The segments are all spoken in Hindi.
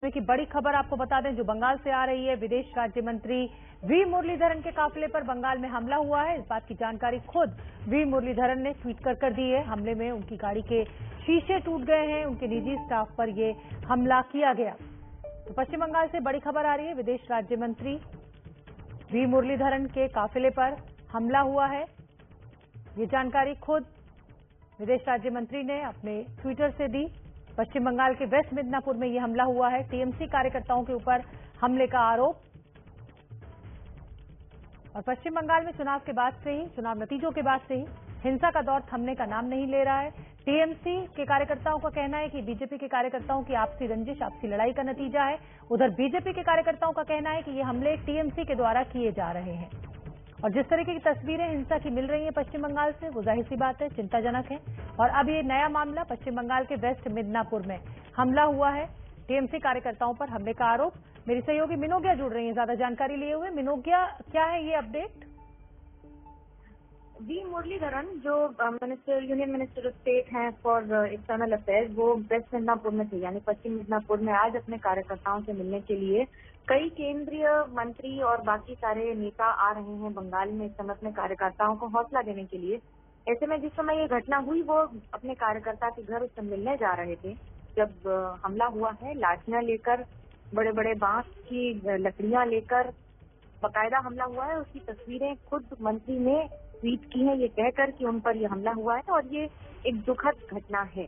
की बड़ी खबर आपको बता दें जो बंगाल से आ रही है। विदेश राज्य मंत्री वी मुरलीधरन के काफिले पर बंगाल में हमला हुआ है। इस बात की जानकारी खुद वी मुरलीधरन ने ट्वीट कर दी है। हमले में उनकी गाड़ी के शीशे टूट गए हैं। उनके निजी स्टाफ पर यह हमला किया गया। तो पश्चिम बंगाल से बड़ी खबर आ रही है। विदेश राज्य मंत्री वी मुरलीधरन के काफिले पर हमला हुआ है। ये जानकारी खुद विदेश राज्य मंत्री ने अपने ट्विटर से दी। पश्चिम बंगाल के वेस्ट मिदनापुर में यह हमला हुआ है। टीएमसी कार्यकर्ताओं के ऊपर हमले का आरोप। और पश्चिम बंगाल में चुनाव के बाद से ही, चुनाव नतीजों के बाद से ही हिंसा का दौर थमने का नाम नहीं ले रहा है। टीएमसी के कार्यकर्ताओं का कहना है कि बीजेपी के कार्यकर्ताओं की आपसी रंजिश, आपसी लड़ाई का नतीजा है। उधर बीजेपी के कार्यकर्ताओं का कहना है कि ये हमले टीएमसी के द्वारा किए जा रहे हैं। और जिस तरीके की तस्वीरें हिंसा की मिल रही हैं पश्चिम बंगाल से, वो जाहिर सी बात है चिंताजनक है। और अब ये नया मामला पश्चिम बंगाल के वेस्ट मिदनापुर में हमला हुआ है। टीएमसी कार्यकर्ताओं पर हमले का आरोप। मेरी सहयोगी मिनोगिया जुड़ रही हैं ज्यादा जानकारी लिए हुए। मिनोगिया, क्या है ये अपडेट? वी मुरलीधरन जो यूनियन मिनिस्टर ऑफ स्टेट हैं फॉर एक्सटर्नल अफेयर्स, वो वेस्ट मिदनापुर में थे, यानी पश्चिम मिदनापुर में आज अपने कार्यकर्ताओं से मिलने के लिए कई केंद्रीय मंत्री और बाकी सारे नेता आ रहे हैं बंगाल में इस समय अपने कार्यकर्ताओं को हौसला देने के लिए। ऐसे में जिस समय ये घटना हुई वो अपने कार्यकर्ता के घर उससे मिलने जा रहे थे जब हमला हुआ है। लाठियां लेकर, बड़े बड़े बांस की लकड़ियां लेकर बाकायदा हमला हुआ है। उसकी तस्वीरें खुद मंत्री ने ट्वीट की है ये कहकर कि उन पर यह हमला हुआ है और ये एक दुखद घटना है।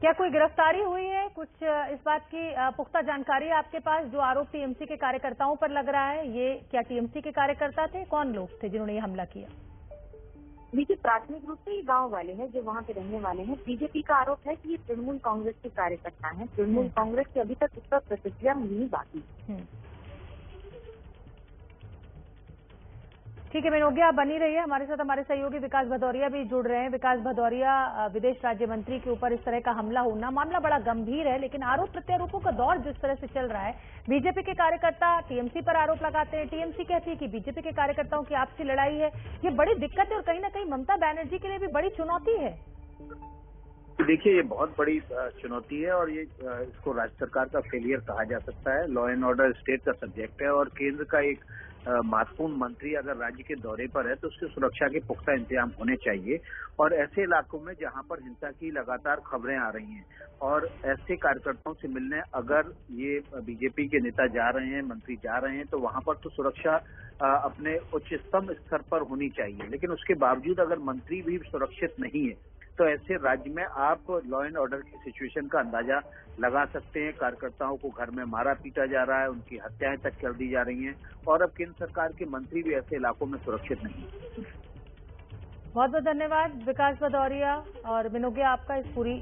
क्या कोई गिरफ्तारी हुई है? कुछ इस बात की पुख्ता जानकारी है आपके पास? जो आरोप टीएमसी के कार्यकर्ताओं पर लग रहा है, ये क्या टीएमसी के कार्यकर्ता थे? कौन लोग थे जिन्होंने ये हमला किया? देखिए, प्राथमिक रूप से ये गांव वाले हैं जो वहां पे रहने वाले हैं। बीजेपी का आरोप है कि ये तृणमूल कांग्रेस के कार्यकर्ता हैं। तृणमूल कांग्रेस की अभी तक इस पर प्रतिक्रिया मिलनी बाकी है। ठीक है मिनोगिया, आप बनी रही है हमारे साथ। हमारे सहयोगी विकास भदौरिया भी जुड़ रहे हैं। विकास भदौरिया, विदेश राज्य मंत्री के ऊपर इस तरह का हमला होना, मामला बड़ा गंभीर है, लेकिन आरोप प्रत्यारोपों का दौर जिस तरह से चल रहा है, बीजेपी के कार्यकर्ता टीएमसी पर आरोप लगाते हैं, टीएमसी कहती है कि बीजेपी के कार्यकर्ताओं की आपसी लड़ाई है। ये बड़ी दिक्कत है और कहीं ना कहीं ममता बनर्जी के लिए भी बड़ी चुनौती है। देखिए, ये बहुत बड़ी चुनौती है और ये इसको राज्य सरकार का फेलियर कहा जा सकता है। लॉ एंड ऑर्डर स्टेट का सब्जेक्ट है और केंद्र का एक महत्वपूर्ण मंत्री अगर राज्य के दौरे पर है तो उसकी सुरक्षा के पुख्ता इंतजाम होने चाहिए। और ऐसे इलाकों में जहां पर हिंसा की लगातार खबरें आ रही हैं और ऐसे कार्यकर्ताओं से मिलने अगर ये बीजेपी के नेता जा रहे हैं, मंत्री जा रहे हैं, तो वहां पर तो सुरक्षा अपने उच्चतम स्तर पर होनी चाहिए। लेकिन उसके बावजूद अगर मंत्री भी सुरक्षित नहीं है तो ऐसे राज्य में आप लॉ एंड ऑर्डर की सिचुएशन का अंदाजा लगा सकते हैं। कार्यकर्ताओं को घर में मारा पीटा जा रहा है, उनकी हत्याएं तक कर दी जा रही हैं और अब केंद्र सरकार के मंत्री भी ऐसे इलाकों में सुरक्षित नहीं है। बहुत बहुत धन्यवाद विकास भदौरिया और मिनोगिया आपका इस पूरी